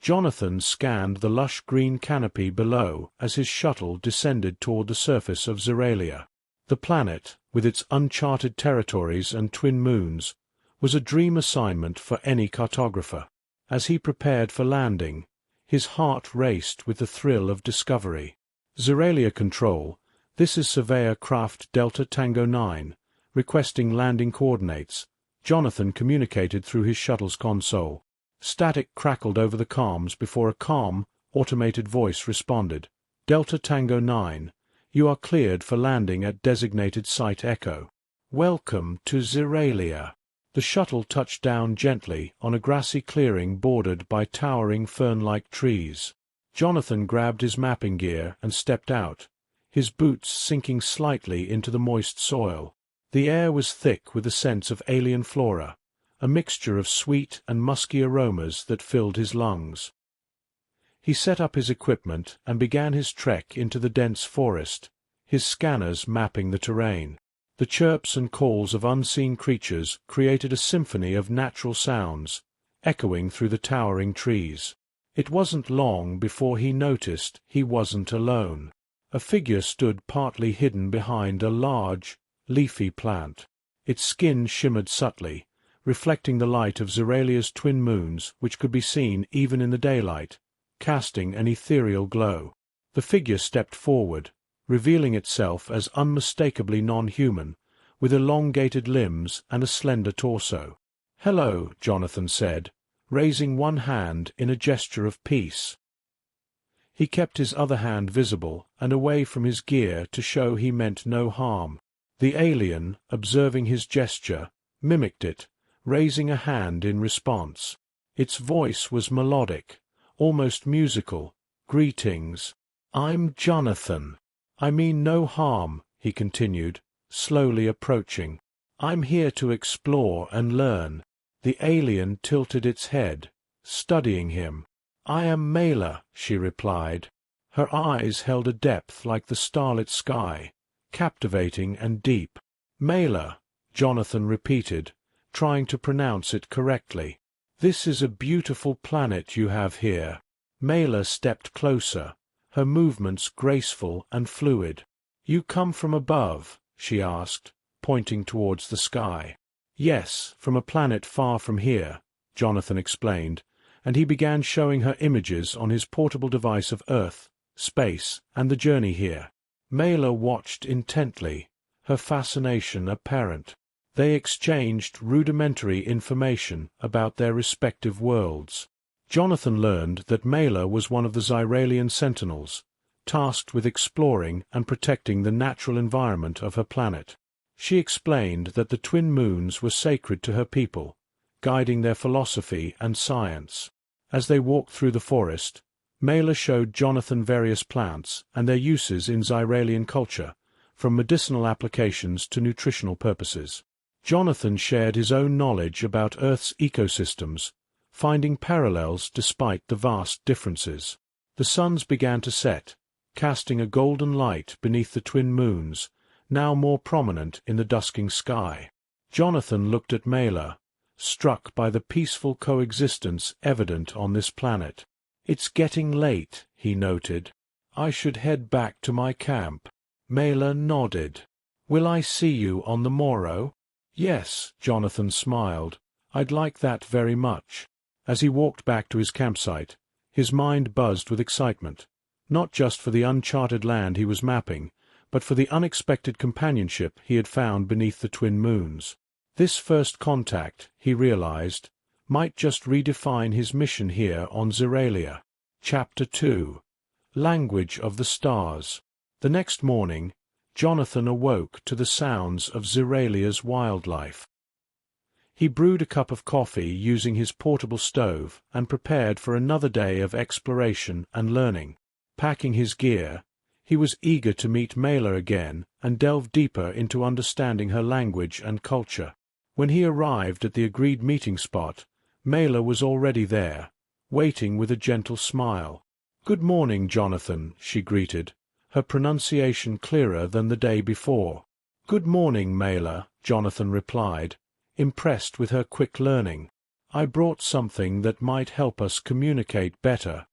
Jonathan scanned the lush green canopy below as his shuttle descended toward the surface of Zeralia. The planet, with its uncharted territories and twin moons, was a dream assignment for any cartographer. As he prepared for landing, his heart raced with the thrill of discovery. Zeralia Control, this is Surveyor Craft Delta Tango 9, requesting landing coordinates. Jonathan communicated through his shuttle's console. Static crackled over the comms before a calm, automated voice responded. Delta Tango 9, you are cleared for landing at designated Site Echo. Welcome to Zeralia. The shuttle touched down gently on a grassy clearing bordered by towering fern-like trees. Jonathan grabbed his mapping gear and stepped out, his boots sinking slightly into the moist soil. The air was thick with a sense of alien flora, a mixture of sweet and musky aromas that filled his lungs. He set up his equipment and began his trek into the dense forest, his scanners mapping the terrain. The chirps and calls of unseen creatures created a symphony of natural sounds, echoing through the towering trees. It wasn't long before he noticed he wasn't alone. A figure stood partly hidden behind a large, leafy plant. Its skin shimmered subtly, reflecting the light of Zeralia's twin moons which could be seen even in the daylight, casting an ethereal glow. The figure stepped forward, revealing itself as unmistakably non-human, with elongated limbs and a slender torso. "Hello," Jonathan said, raising one hand in a gesture of peace. He kept his other hand visible and away from his gear to show he meant no harm. The alien, observing his gesture, mimicked it, raising a hand in response. Its voice was melodic, almost musical. "Greetings. I'm Jonathan. I mean no harm," he continued, slowly approaching. "I'm here to explore and learn." The alien tilted its head, studying him. "I am Mela," she replied. Her eyes held a depth like the starlit sky, captivating and deep. "Mela," Jonathan repeated, trying to pronounce it correctly. "This is a beautiful planet you have here." Mela stepped closer, her movements graceful and fluid. "You come from above?" she asked, pointing towards the sky. "Yes, from a planet far from here," Jonathan explained, and he began showing her images on his portable device of Earth, space, and the journey here. Mela watched intently, her fascination apparent. They exchanged rudimentary information about their respective worlds. Jonathan learned that Mela was one of the Zeralian Sentinels, tasked with exploring and protecting the natural environment of her planet. She explained that the twin moons were sacred to her people, guiding their philosophy and science. As they walked through the forest, Mela showed Jonathan various plants and their uses in Zeralian culture, from medicinal applications to nutritional purposes. Jonathan shared his own knowledge about Earth's ecosystems, finding parallels despite the vast differences. The suns began to set, casting a golden light beneath the twin moons, now more prominent in the dusking sky. Jonathan looked at Mela, struck by the peaceful coexistence evident on this planet. "It's getting late," he noted. "I should head back to my camp." Mela nodded. "Will I see you on the morrow?" "Yes," Jonathan smiled. "I'd like that very much." As he walked back to his campsite, his mind buzzed with excitement, not just for the uncharted land he was mapping, but for the unexpected companionship he had found beneath the twin moons. This first contact, he realized, might just redefine his mission here on Zeralia. Chapter 2. Language of the Stars. The next morning, Jonathan awoke to the sounds of Zeralia's wildlife. He brewed a cup of coffee using his portable stove and prepared for another day of exploration and learning. Packing his gear, he was eager to meet Mela again and delve deeper into understanding her language and culture. When he arrived at the agreed meeting spot, Mela was already there, waiting with a gentle smile. "Good morning, Jonathan," she greeted, her pronunciation clearer than the day before. "Good morning, Mela," Jonathan replied, impressed with her quick learning. I brought something that might help us communicate better."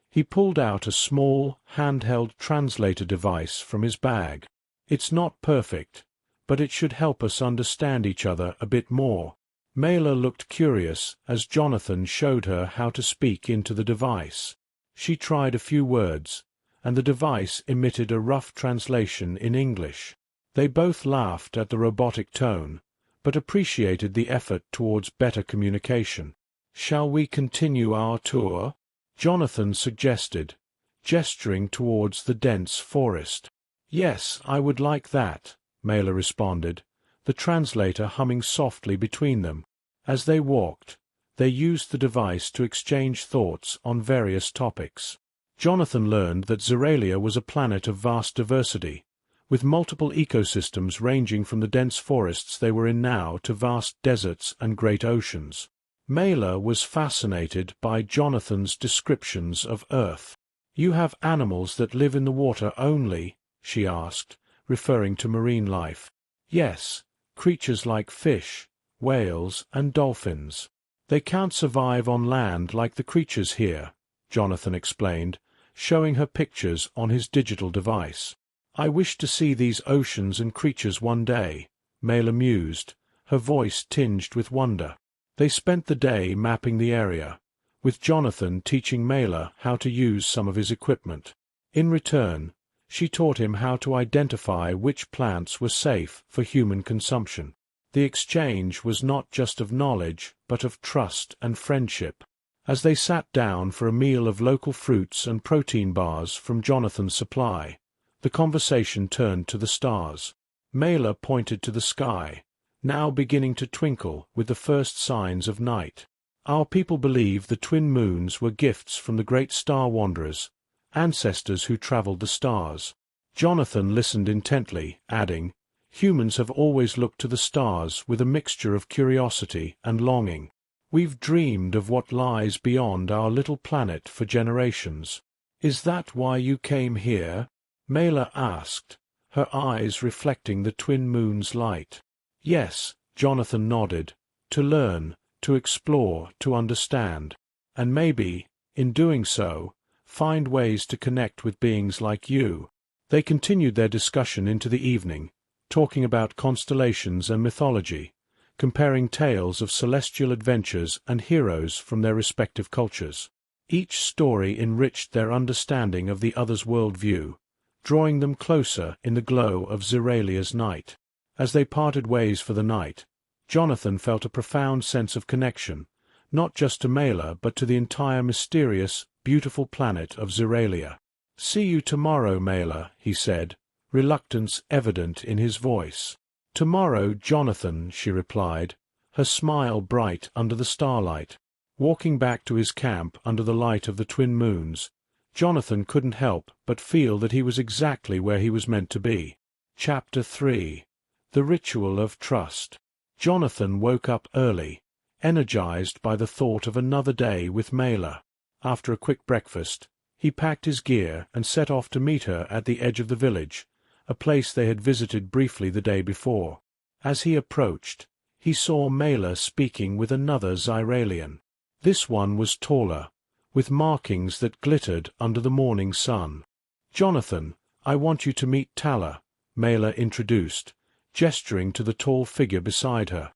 He pulled out a small, handheld translator device from his bag. "It's not perfect, but it should help us understand each other a bit more." Mela looked curious as Jonathan showed her how to speak into the device. She tried a few words, and the device emitted a rough translation in English. They both laughed at the robotic tone, but appreciated the effort towards better communication. "Shall we continue our tour?" Jonathan suggested, gesturing towards the dense forest. "Yes, I would like that," Mela responded, the translator humming softly between them. As they walked, they used the device to exchange thoughts on various topics. Jonathan learned that Zeralia was a planet of vast diversity, with multiple ecosystems ranging from the dense forests they were in now to vast deserts and great oceans. Mela was fascinated by Jonathan's descriptions of Earth. "You have animals that live in the water only?" she asked, referring to marine life. "Yes, creatures like fish, whales, and dolphins. They can't survive on land like the creatures here," Jonathan explained, showing her pictures on his digital device. "I wish to see these oceans and creatures one day," Mela mused, her voice tinged with wonder. They spent the day mapping the area, with Jonathan teaching Mela how to use some of his equipment. In return, she taught him how to identify which plants were safe for human consumption. The exchange was not just of knowledge, but of trust and friendship. As they sat down for a meal of local fruits and protein bars from Jonathan's supply, the conversation turned to the stars. Mela pointed to the sky, now beginning to twinkle with the first signs of night. "Our people believe the twin moons were gifts from the great star wanderers, ancestors who traveled the stars." Jonathan listened intently, adding, "Humans have always looked to the stars with a mixture of curiosity and longing. We've dreamed of what lies beyond our little planet for generations." "Is that why you came here?" Mela asked, her eyes reflecting the twin moon's light. "Yes," Jonathan nodded, "to learn, to explore, to understand. And maybe, in doing so, find ways to connect with beings like you." They continued their discussion into the evening, talking about constellations and mythology, comparing tales of celestial adventures and heroes from their respective cultures. Each story enriched their understanding of the other's worldview, drawing them closer in the glow of Zeralia's night. As they parted ways for the night, Jonathan felt a profound sense of connection, not just to Mela but to the entire mysterious, beautiful planet of Zeralia. "See you tomorrow, Mela," he said, reluctance evident in his voice. "Tomorrow, Jonathan," she replied, her smile bright under the starlight. Walking back to his camp under the light of the twin moons, Jonathan couldn't help but feel that he was exactly where he was meant to be. Chapter 3. The Ritual of Trust. Jonathan woke up early, energized by the thought of another day with Mela. After a quick breakfast, he packed his gear and set off to meet her at the edge of the village, a place they had visited briefly the day before. As he approached, he saw Mela speaking with another Zyralian. This one was taller, with markings that glittered under the morning sun. "Jonathan, I want you to meet Tala," Mela introduced, gesturing to the tall figure beside her.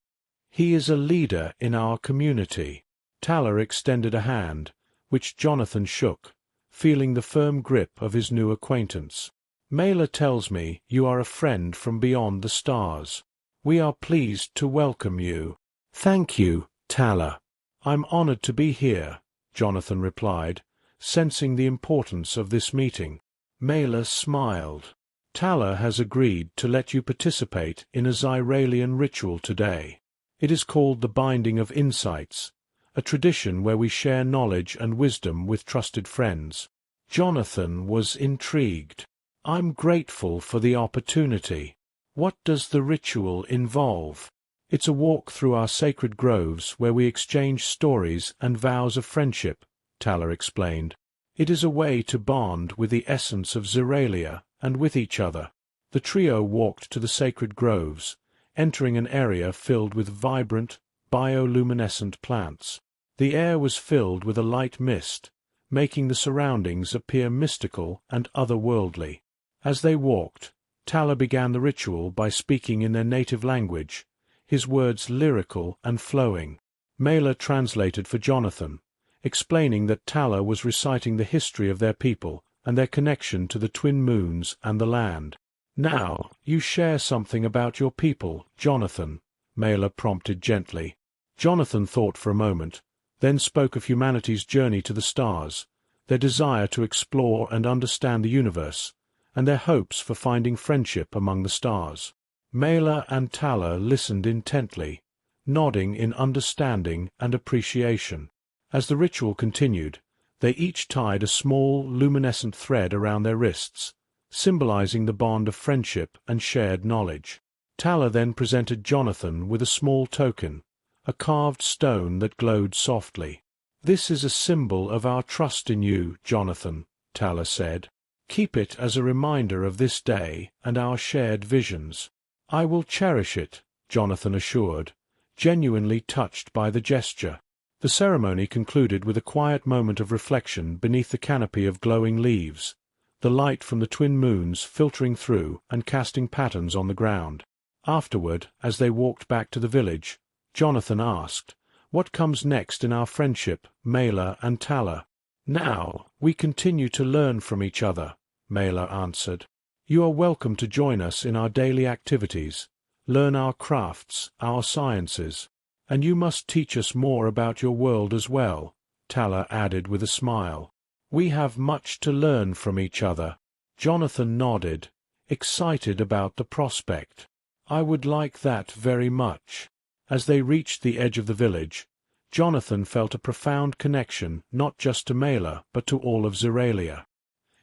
"He is a leader in our community." Tala extended a hand, which Jonathan shook, feeling the firm grip of his new acquaintance. "Mela tells me you are a friend from beyond the stars. We are pleased to welcome you." "Thank you, Tala. I'm honored to be here," Jonathan replied, sensing the importance of this meeting. Mela smiled. "Tala has agreed to let you participate in a Zyralian ritual today. It is called the Binding of Insights, a tradition where we share knowledge and wisdom with trusted friends." Jonathan was intrigued. "I'm grateful for the opportunity. What does the ritual involve?" "It's a walk through our sacred groves where we exchange stories and vows of friendship," Tala explained. "It is a way to bond with the essence of Zeralia and with each other." The trio walked to the sacred groves, entering an area filled with vibrant, bioluminescent plants. The air was filled with a light mist, making the surroundings appear mystical and otherworldly. As they walked, Tala began the ritual by speaking in their native language, his words lyrical and flowing. Mela translated for Jonathan, explaining that Tala was reciting the history of their people and their connection to the twin moons and the land. "Now, you share something about your people, Jonathan," Mela prompted gently. Jonathan thought for a moment, then spoke of humanity's journey to the stars, their desire to explore and understand the universe, and their hopes for finding friendship among the stars. Mela and Tala listened intently, nodding in understanding and appreciation. As the ritual continued, they each tied a small, luminescent thread around their wrists, symbolizing the bond of friendship and shared knowledge. Tala then presented Jonathan with a small token, a carved stone that glowed softly. "This is a symbol of our trust in you, Jonathan," Tala said. "Keep it as a reminder of this day and our shared visions." "I will cherish it," Jonathan assured, genuinely touched by the gesture. The ceremony concluded with a quiet moment of reflection beneath the canopy of glowing leaves, the light from the twin moons filtering through and casting patterns on the ground. Afterward, as they walked back to the village, Jonathan asked, "What comes next in our friendship, Mela and Tala?" "Now, we continue to learn from each other," Mela answered. "You are welcome to join us in our daily activities, learn our crafts, our sciences, and you must teach us more about your world as well," Tala added with a smile. "We have much to learn from each other." Jonathan nodded, excited about the prospect. "I would like that very much." As they reached the edge of the village, Jonathan felt a profound connection not just to Mela but to all of Zeralia.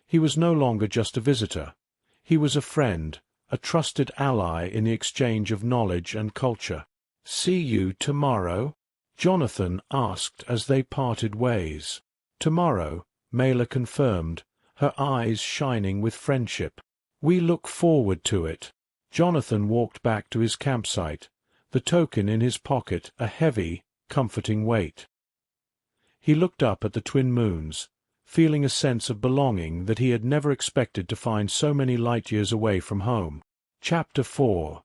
He was no longer just a visitor. He was a friend, a trusted ally in the exchange of knowledge and culture. "See you tomorrow?" Jonathan asked as they parted ways. "Tomorrow," Mela confirmed, her eyes shining with friendship. "We look forward to it." Jonathan walked back to his campsite, the token in his pocket a heavy, comforting weight. He looked up at the twin moons, feeling a sense of belonging that he had never expected to find so many light-years away from home. Chapter 4.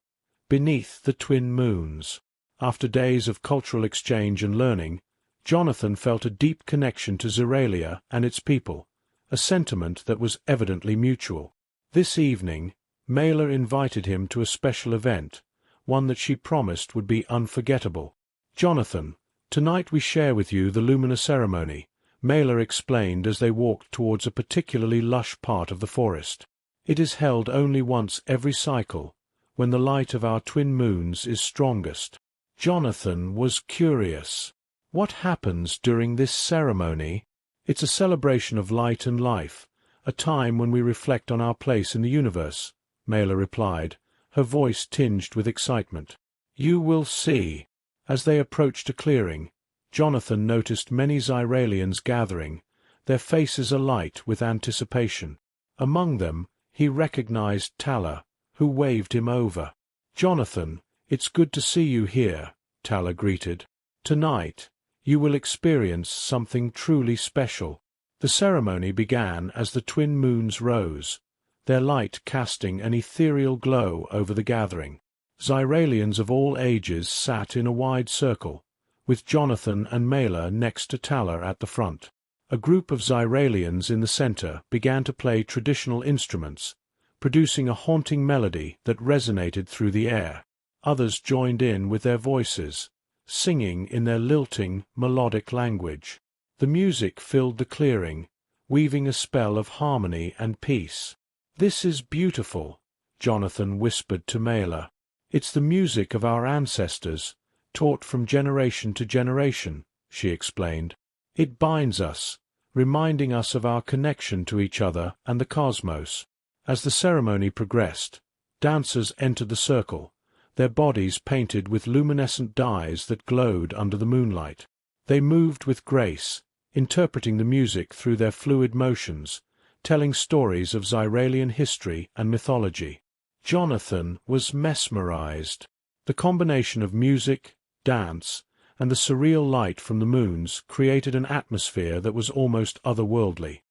Beneath the Twin Moons. After days of cultural exchange and learning, Jonathan felt a deep connection to Zeralia and its people, a sentiment that was evidently mutual. This evening, Mela invited him to a special event, one that she promised would be unforgettable. "Jonathan, tonight we share with you the Lumina ceremony," Mela explained as they walked towards a particularly lush part of the forest. "It is held only once every cycle, when the light of our twin moons is strongest." Jonathan was curious. "What happens during this ceremony?" "It's a celebration of light and life, a time when we reflect on our place in the universe," Mela replied, her voice tinged with excitement. "You will see." As they approached a clearing, Jonathan noticed many Zeralians gathering, their faces alight with anticipation. Among them, he recognized Tala, who waved him over. "Jonathan, it's good to see you here," Tala greeted. "Tonight, you will experience something truly special." The ceremony began as the twin moons rose, their light casting an ethereal glow over the gathering. Zeralians of all ages sat in a wide circle, with Jonathan and Mela next to Tala at the front. A group of Zeralians in the center began to play traditional instruments, producing a haunting melody that resonated through the air. Others joined in with their voices, singing in their lilting, melodic language. The music filled the clearing, weaving a spell of harmony and peace. "This is beautiful," Jonathan whispered to Mela. "It's the music of our ancestors, taught from generation to generation," she explained. "It binds us, reminding us of our connection to each other and the cosmos." As the ceremony progressed, dancers entered the circle, their bodies painted with luminescent dyes that glowed under the moonlight. They moved with grace, interpreting the music through their fluid motions, telling stories of Zeralian history and mythology. Jonathan was mesmerized. The combination of music, dance, and the surreal light from the moons created an atmosphere that was almost otherworldly.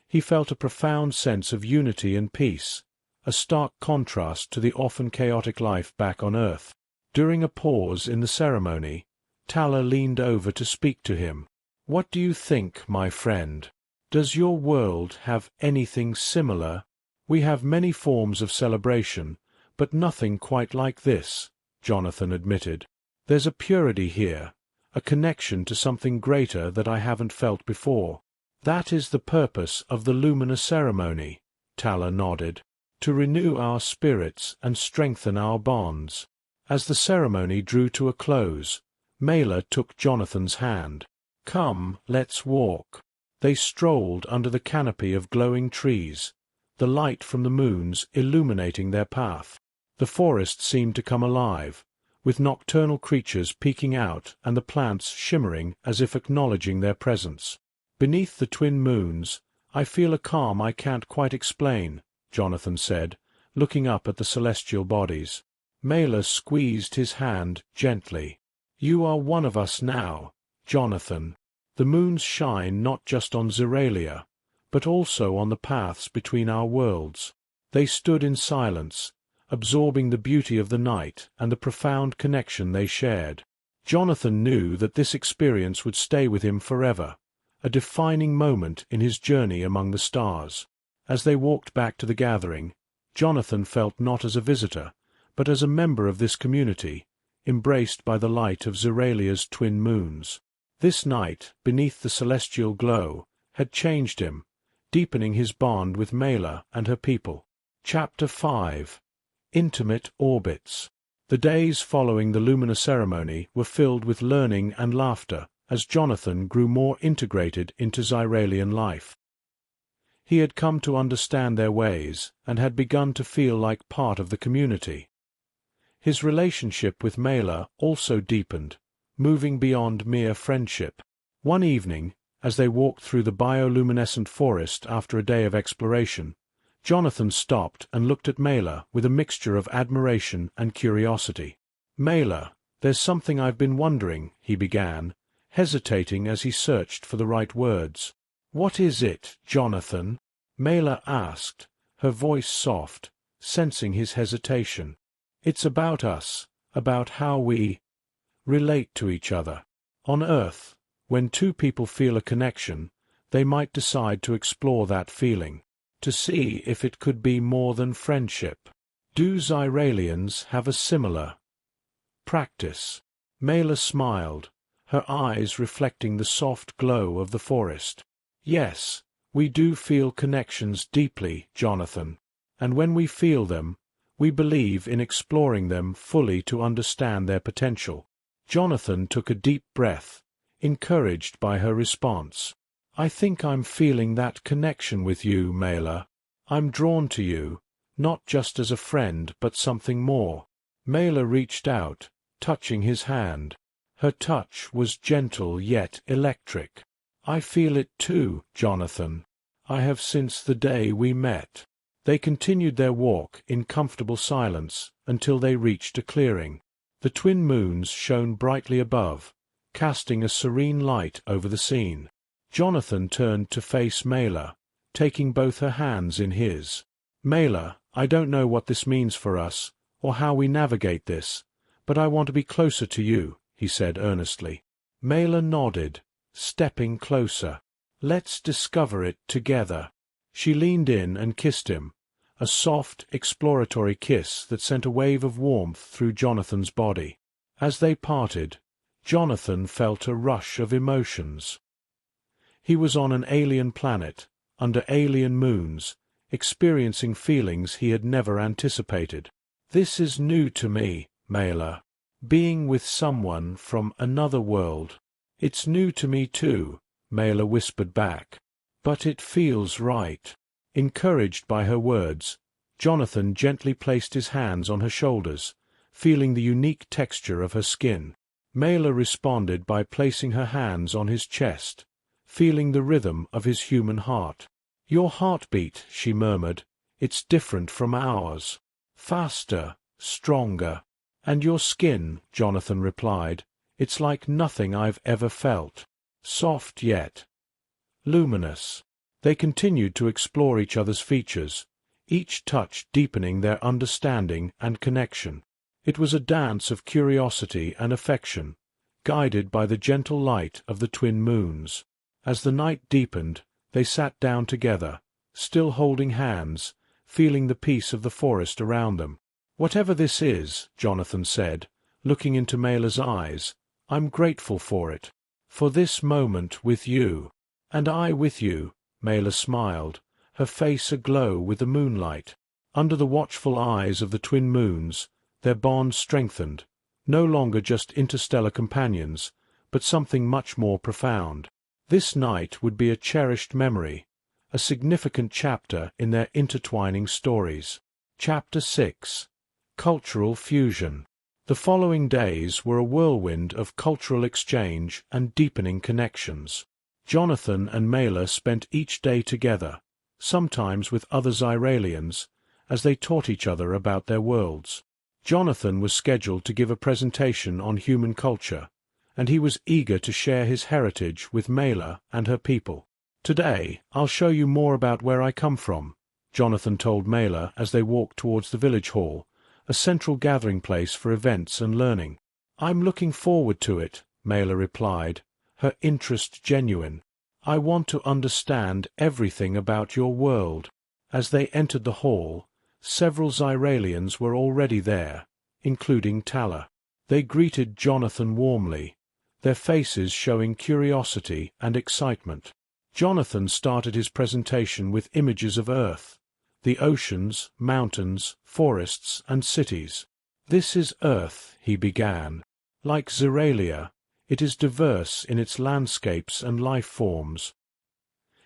He felt a profound sense of unity and peace, a stark contrast to the often chaotic life back on Earth. During a pause in the ceremony, Tala leaned over to speak to him. "What do you think, my friend? Does your world have anything similar? We have many forms of celebration, but nothing quite like this," Jonathan admitted. "There's a purity here, a connection to something greater that I haven't felt before." "That is the purpose of the luminous ceremony," Tala nodded, "to renew our spirits and strengthen our bonds." As the ceremony drew to a close, Mela took Jonathan's hand. "Come, let's walk." They strolled under the canopy of glowing trees, the light from the moons illuminating their path. The forest seemed to come alive, with nocturnal creatures peeking out and the plants shimmering as if acknowledging their presence. "Beneath the twin moons, I feel a calm I can't quite explain," Jonathan said, looking up at the celestial bodies. Mela squeezed his hand gently. "You are one of us now, Jonathan. The moons shine not just on Zeralia, but also on the paths between our worlds." They stood in silence, absorbing the beauty of the night and the profound connection they shared. Jonathan knew that this experience would stay with him forever, a defining moment in his journey among the stars. As they walked back to the gathering, Jonathan felt not as a visitor, but as a member of this community, embraced by the light of Zeralia's twin moons. This night, beneath the celestial glow, had changed him, deepening his bond with Mela and her people. Chapter 5. Intimate Orbits. The days following the luminous ceremony were filled with learning and laughter as Jonathan grew more integrated into Zeralian life. He had come to understand their ways and had begun to feel like part of the community. His relationship with Mela also deepened, moving beyond mere friendship. One evening, as they walked through the bioluminescent forest after a day of exploration, Jonathan stopped and looked at Mela with a mixture of admiration and curiosity. "Mela, there's something I've been wondering," he began, hesitating as he searched for the right words. "What is it, Jonathan?" Mela asked, her voice soft, sensing his hesitation. "It's about us, about how we relate to each other. On Earth, when two people feel a connection, they might decide to explore that feeling, to see if it could be more than friendship. Do Zeralians have a similar practice?" Mela smiled, her eyes reflecting the soft glow of the forest. "Yes, we do feel connections deeply, Jonathan, and when we feel them, we believe in exploring them fully to understand their potential." Jonathan took a deep breath, encouraged by her response. "I think I'm feeling that connection with you, Mela. I'm drawn to you, not just as a friend but something more." Mela reached out, touching his hand. Her touch was gentle yet electric. "I feel it too, Jonathan. I have since the day we met." They continued their walk in comfortable silence until they reached a clearing. The twin moons shone brightly above, casting a serene light over the scene. Jonathan turned to face Mela, taking both her hands in his. "Mela, I don't know what this means for us, or how we navigate this, but I want to be closer to you," he said earnestly. Mela nodded, stepping closer. "Let's discover it together." She leaned in and kissed him, a soft, exploratory kiss that sent a wave of warmth through Jonathan's body. As they parted, Jonathan felt a rush of emotions. He was on an alien planet, under alien moons, experiencing feelings he had never anticipated. "This is new to me, Mela. Being with someone from another world." "It's new to me too," Mela whispered back. "But it feels right." Encouraged by her words, Jonathan gently placed his hands on her shoulders, feeling the unique texture of her skin. Mela responded by placing her hands on his chest, feeling the rhythm of his human heart. "Your heartbeat," she murmured, "it's different from ours. Faster, stronger." "And your skin," Jonathan replied, It's like nothing I've ever felt. Soft yet luminous. They continued to explore each other's features, each touch deepening their understanding and connection. It was a dance of curiosity and affection, guided by the gentle light of the twin moons. As the night deepened, they sat down together, still holding hands, feeling the peace of the forest around them. "Whatever this is," Jonathan said, looking into Mela's eyes, "I'm grateful for it. For this moment with you." "And I with you," Mela smiled, her face aglow with the moonlight. Under the watchful eyes of the twin moons, their bond strengthened, no longer just interstellar companions, but something much more profound. This night would be a cherished memory, a significant chapter in their intertwining stories. Chapter 6. Cultural Fusion. The following days were a whirlwind of cultural exchange and deepening connections. Jonathan and Mela spent each day together, sometimes with other Zyralians, as they taught each other about their worlds. Jonathan was scheduled to give a presentation on human culture, and he was eager to share his heritage with Mela and her people. "Today, I'll show you more about where I come from," Jonathan told Mela as they walked towards the village hall, a central gathering place for events and learning. "I'm looking forward to it," Mela replied, her interest genuine. "I want to understand everything about your world." As they entered the hall, several Zyralians were already there, including Tala. They greeted Jonathan warmly, their faces showing curiosity and excitement. Jonathan started his presentation with images of Earth, the oceans, mountains, forests, and cities. "This is Earth," he began. "Like Zeralia, it is diverse in its landscapes and life forms."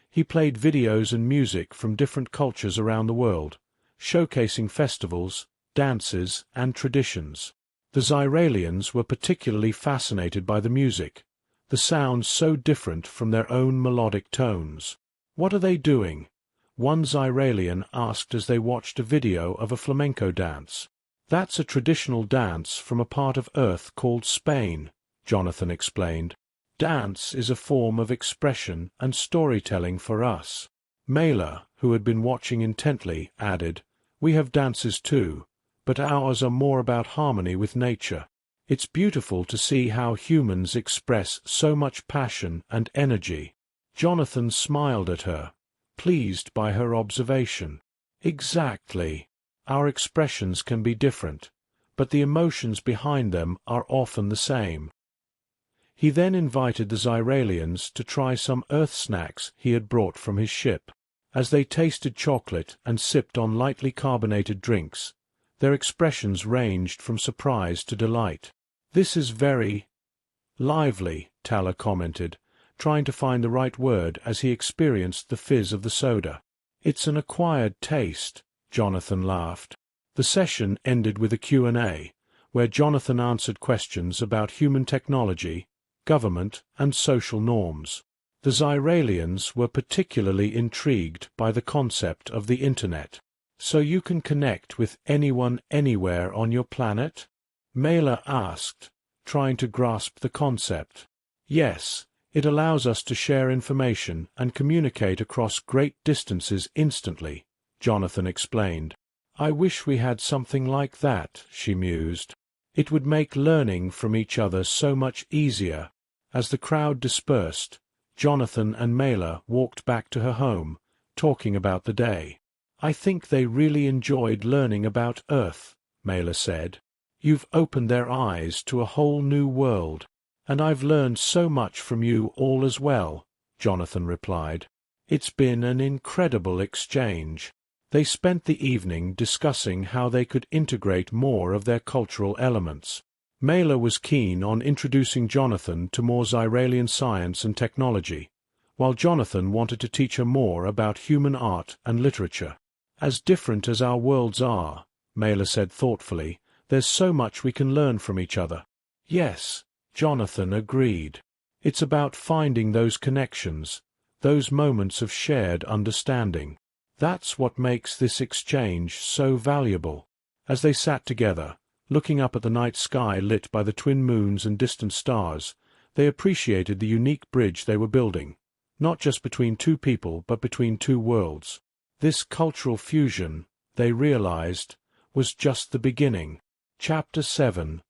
He played videos and music from different cultures around the world, showcasing festivals, dances, and traditions. The Zyralians were particularly fascinated by the music, the sounds so different from their own melodic tones. "What are they doing?" one Zyralian asked as they watched a video of a flamenco dance. "That's a traditional dance from a part of Earth called Spain," Jonathan explained. "Dance is a form of expression and storytelling for us." Mela, who had been watching intently, added, "We have dances too, but ours are more about harmony with nature. It's beautiful to see how humans express so much passion and energy." Jonathan smiled at her, pleased by her observation. "Exactly. Our expressions can be different, but the emotions behind them are often the same." He then invited the Zyralians to try some Earth snacks he had brought from his ship. As they tasted chocolate and sipped on lightly carbonated drinks, their expressions ranged from surprise to delight. "This is very lively," Tala commented, trying to find the right word as he experienced the fizz of the soda. "It's an acquired taste," Jonathan laughed. The session ended with a Q&A, where Jonathan answered questions about human technology, government, and social norms. The Zyralians were particularly intrigued by the concept of the Internet. "So you can connect with anyone anywhere on your planet?" Mela asked, trying to grasp the concept. "Yes, it allows us to share information and communicate across great distances instantly," Jonathan explained. "I wish we had something like that," she mused. "It would make learning from each other so much easier." As the crowd dispersed, Jonathan and Mela walked back to her home, talking about the day. "I think they really enjoyed learning about Earth," Mela said. "You've opened their eyes to a whole new world." "And I've learned so much from you all as well," Jonathan replied. "It's been an incredible exchange." They spent the evening discussing how they could integrate more of their cultural elements. Mela was keen on introducing Jonathan to more Zyralian science and technology, while Jonathan wanted to teach her more about human art and literature. "As different as our worlds are," Mela said thoughtfully, "there's so much we can learn from each other." "Yes," Jonathan agreed. "It's about finding those connections, those moments of shared understanding. That's what makes this exchange so valuable." As they sat together, Looking up at the night sky lit by the twin moons and distant stars, they appreciated the unique bridge they were building, not just between two people but between two worlds. This cultural fusion, they realized, was just the beginning. Chapter 7.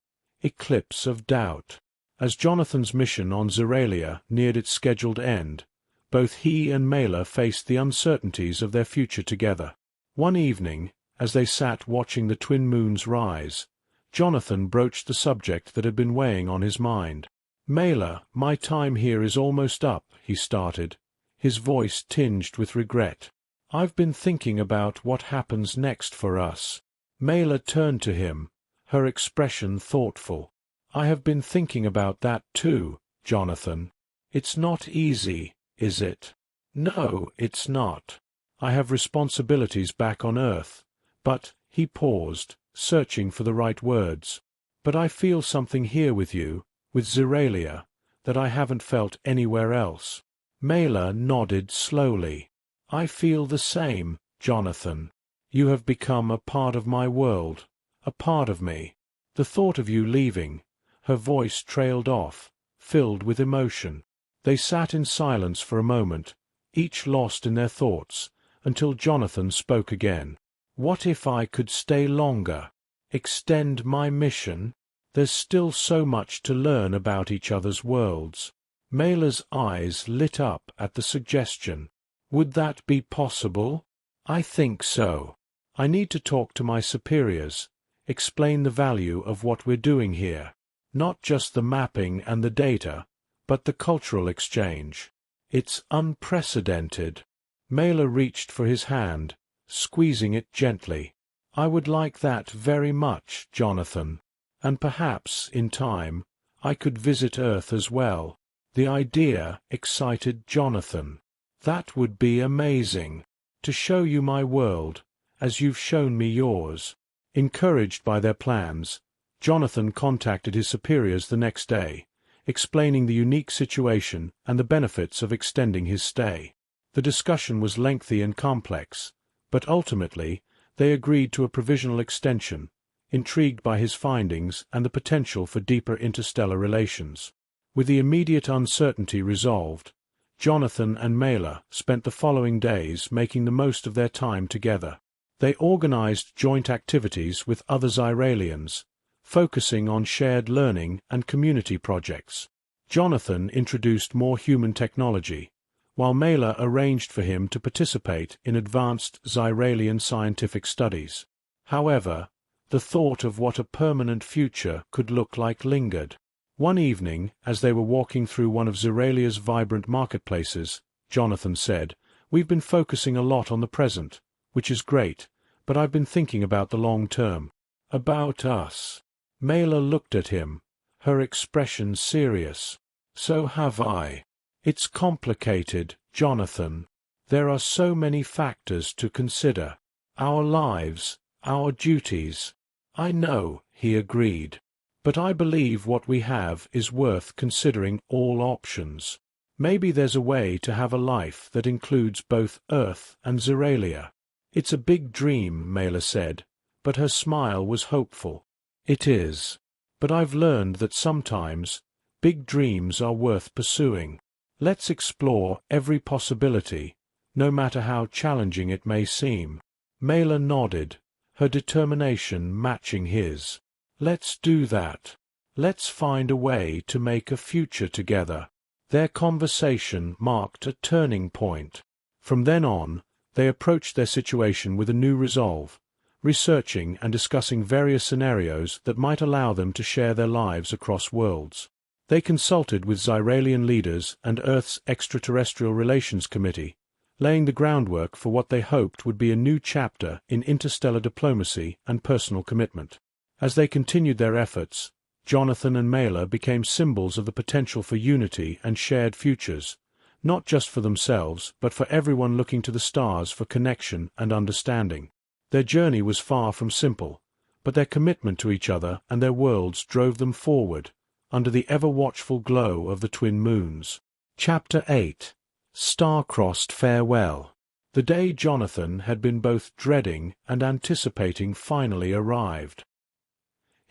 Eclipse of Doubt. As Jonathan's mission on Zeralia neared its scheduled end, both he and Mela faced the uncertainties of their future together. One evening, as they sat watching the twin moons rise, Jonathan broached the subject that had been weighing on his mind. "Mela, my time here is almost up," he started, his voice tinged with regret. "I've been thinking about what happens next for us." Mela turned to him, her expression thoughtful. "I have been thinking about that too, Jonathan. It's not easy, is it?" "No, it's not. I have responsibilities back on Earth, but—" he paused, searching for the right words. "But I feel something here with you, with Zeralia, that I haven't felt anywhere else." Mela nodded slowly. "I feel the same, Jonathan. You have become a part of my world, a part of me." The thought of you leaving, her voice trailed off, filled with emotion. They sat in silence for a moment, each lost in their thoughts, until Jonathan spoke again. "What if I could stay longer? Extend my mission? There's still so much to learn about each other's worlds." Mela's eyes lit up at the suggestion. "Would that be possible?" "I think so. I need to talk to my superiors, explain the value of what we're doing here. Not just the mapping and the data, but the cultural exchange. It's unprecedented." Mela reached for his hand, squeezing it gently. "I would like that very much, Jonathan. And perhaps, in time, I could visit Earth as well." The idea excited Jonathan. "That would be amazing. To show you my world, as you've shown me yours." Encouraged by their plans, Jonathan contacted his superiors the next day, explaining the unique situation and the benefits of extending his stay. The discussion was lengthy and complex, but ultimately they agreed to a provisional extension, intrigued by his findings and the potential for deeper interstellar relations. With the immediate uncertainty resolved, Jonathan and Mela spent the following days making the most of their time together. They organized joint activities with other Zyralians, focusing on shared learning and community projects. Jonathan introduced more human technology, while Mela arranged for him to participate in advanced Zyralian scientific studies. However, the thought of what a permanent future could look like lingered. One evening, as they were walking through one of Zeralia's vibrant marketplaces, Jonathan said, "We've been focusing a lot on the present, which is great, but I've been thinking about the long term. About us." Mela looked at him, her expression serious. "So have I. It's complicated, Jonathan. There are so many factors to consider. Our lives, our duties." "I know," he agreed. "But I believe what we have is worth considering all options. Maybe there's a way to have a life that includes both Earth and Zeralia." "It's a big dream," Mela said, but her smile was hopeful. "It is. But I've learned that sometimes big dreams are worth pursuing. Let's explore every possibility, no matter how challenging it may seem." Mela nodded, her determination matching his. "Let's do that. Let's find a way to make a future together." Their conversation marked a turning point. From then on, they approached their situation with a new resolve, researching and discussing various scenarios that might allow them to share their lives across worlds. They consulted with Zyralian leaders and Earth's Extraterrestrial Relations Committee, laying the groundwork for what they hoped would be a new chapter in interstellar diplomacy and personal commitment. As they continued their efforts, Jonathan and Mela became symbols of the potential for unity and shared futures, not just for themselves, but for everyone looking to the stars for connection and understanding. Their journey was far from simple, but their commitment to each other and their worlds drove them forward, under the ever-watchful glow of the twin moons. Chapter 8. Star-Crossed Farewell. The day Jonathan had been both dreading and anticipating finally arrived.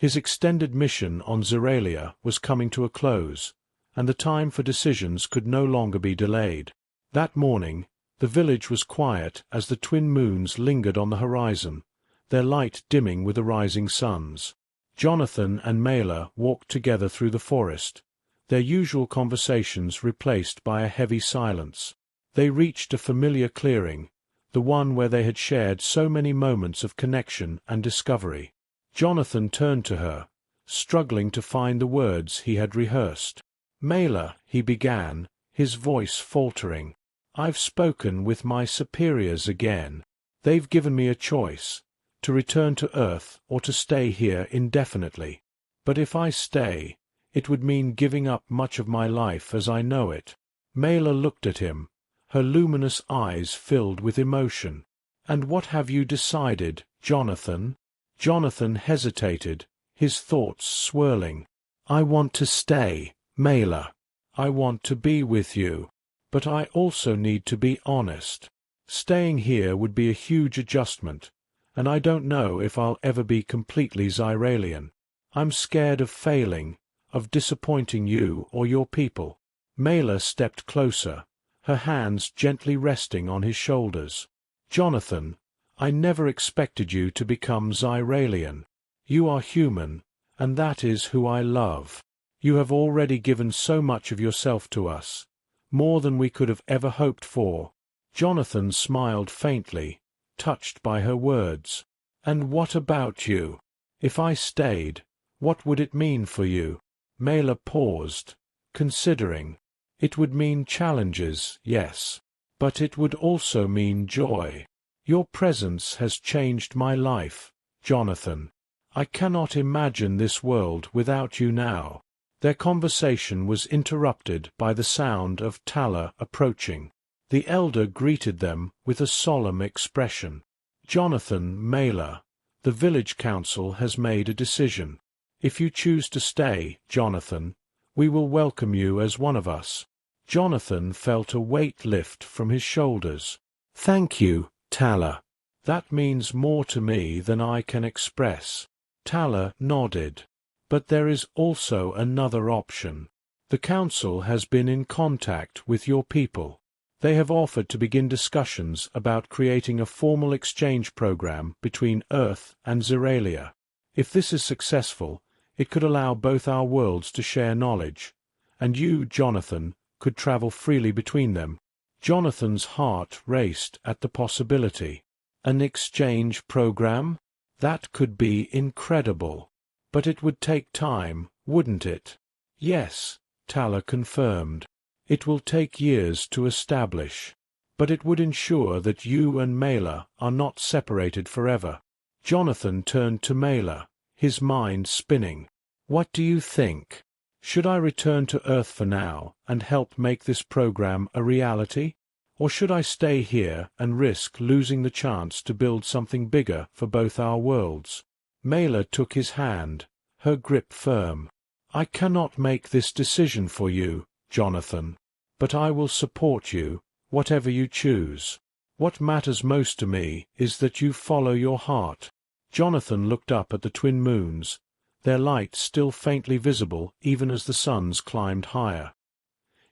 His extended mission on Zeralia was coming to a close, and the time for decisions could no longer be delayed. That morning, the village was quiet as the twin moons lingered on the horizon, their light dimming with the rising suns. Jonathan and Mela walked together through the forest, their usual conversations replaced by a heavy silence. They reached a familiar clearing, the one where they had shared so many moments of connection and discovery. Jonathan turned to her, struggling to find the words he had rehearsed. "Mela," he began, his voice faltering, "I've spoken with my superiors again. They've given me a choice, to return to Earth or to stay here indefinitely. But if I stay, it would mean giving up much of my life as I know it." Mela looked at him, her luminous eyes filled with emotion. "And what have you decided, Jonathan?" Jonathan hesitated, his thoughts swirling. "I want to stay, Mela. I want to be with you. But I also need to be honest. Staying here would be a huge adjustment, and I don't know if I'll ever be completely Zyralian. I'm scared of failing, of disappointing you or your people." Mela stepped closer, her hands gently resting on his shoulders. "Jonathan, I never expected you to become Zyralian. You are human, and that is who I love. You have already given so much of yourself to us, more than we could have ever hoped for." Jonathan smiled faintly, touched by her words. "And what about you? If I stayed, what would it mean for you?" Mela paused, considering. "It would mean challenges, yes. But it would also mean joy. Your presence has changed my life, Jonathan. I cannot imagine this world without you now." Their conversation was interrupted by the sound of Tala approaching. The elder greeted them with a solemn expression. "Jonathan, Mela, the village council has made a decision. If you choose to stay, Jonathan, we will welcome you as one of us." Jonathan felt a weight lift from his shoulders. "Thank you, Tala. That means more to me than I can express." Tala nodded. "But there is also another option. The council has been in contact with your people. They have offered to begin discussions about creating a formal exchange program between Earth and Zeralia. If this is successful, it could allow both our worlds to share knowledge, and you, Jonathan, could travel freely between them." Jonathan's heart raced at the possibility. An exchange program? That could be incredible. But it would take time, wouldn't it? "Yes," Tala confirmed. "It will take years to establish. But it would ensure that you and Mela are not separated forever." Jonathan turned to Mela, his mind spinning. "What do you think? Should I return to Earth for now and help make this program a reality? Or should I stay here and risk losing the chance to build something bigger for both our worlds?" Mela took his hand, her grip firm. "I cannot make this decision for you, Jonathan. But I will support you, whatever you choose. What matters most to me is that you follow your heart." Jonathan looked up at the twin moons, their light still faintly visible even as the suns climbed higher.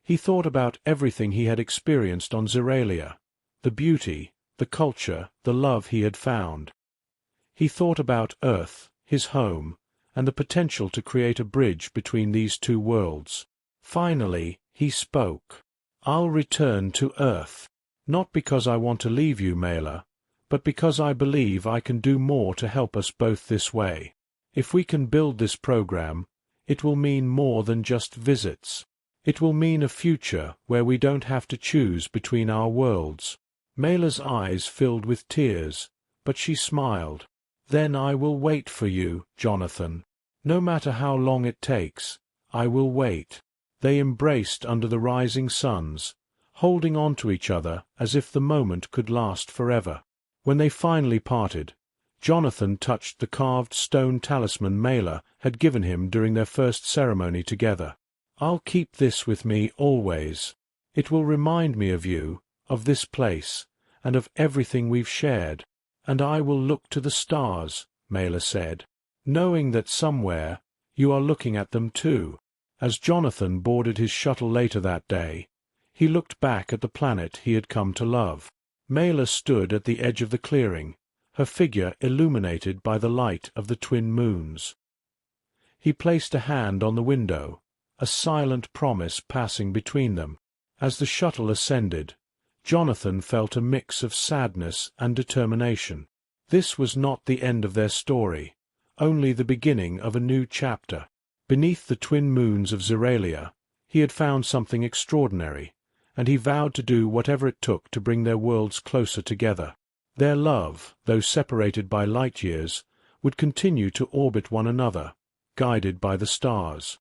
He thought about everything he had experienced on Zeralia, the beauty, the culture, the love he had found. He thought about Earth, his home, and the potential to create a bridge between these two worlds. Finally, he spoke. "I'll return to Earth. Not because I want to leave you, Mela, but because I believe I can do more to help us both this way. If we can build this program, it will mean more than just visits. It will mean a future where we don't have to choose between our worlds." Mela's eyes filled with tears, but she smiled. "Then I will wait for you, Jonathan. No matter how long it takes, I will wait." They embraced under the rising suns, holding on to each other as if the moment could last forever. When they finally parted, Jonathan touched the carved stone talisman Mela had given him during their first ceremony together. "I'll keep this with me always. It will remind me of you, of this place, and of everything we've shared." "And I will look to the stars," Mela said. knowing that somewhere you are looking at them too. As Jonathan boarded his shuttle later that day, he looked back at the planet he had come to love. Mela stood at the edge of the clearing, her figure illuminated by the light of the twin moons. He placed a hand on the window, a silent promise passing between them. As the shuttle ascended, Jonathan felt a mix of sadness and determination. This was not the end of their story, only the beginning of a new chapter. Beneath the twin moons of Zeralia, he had found something extraordinary, and he vowed to do whatever it took to bring their worlds closer together. Their love, though separated by light years, would continue to orbit one another, guided by the stars.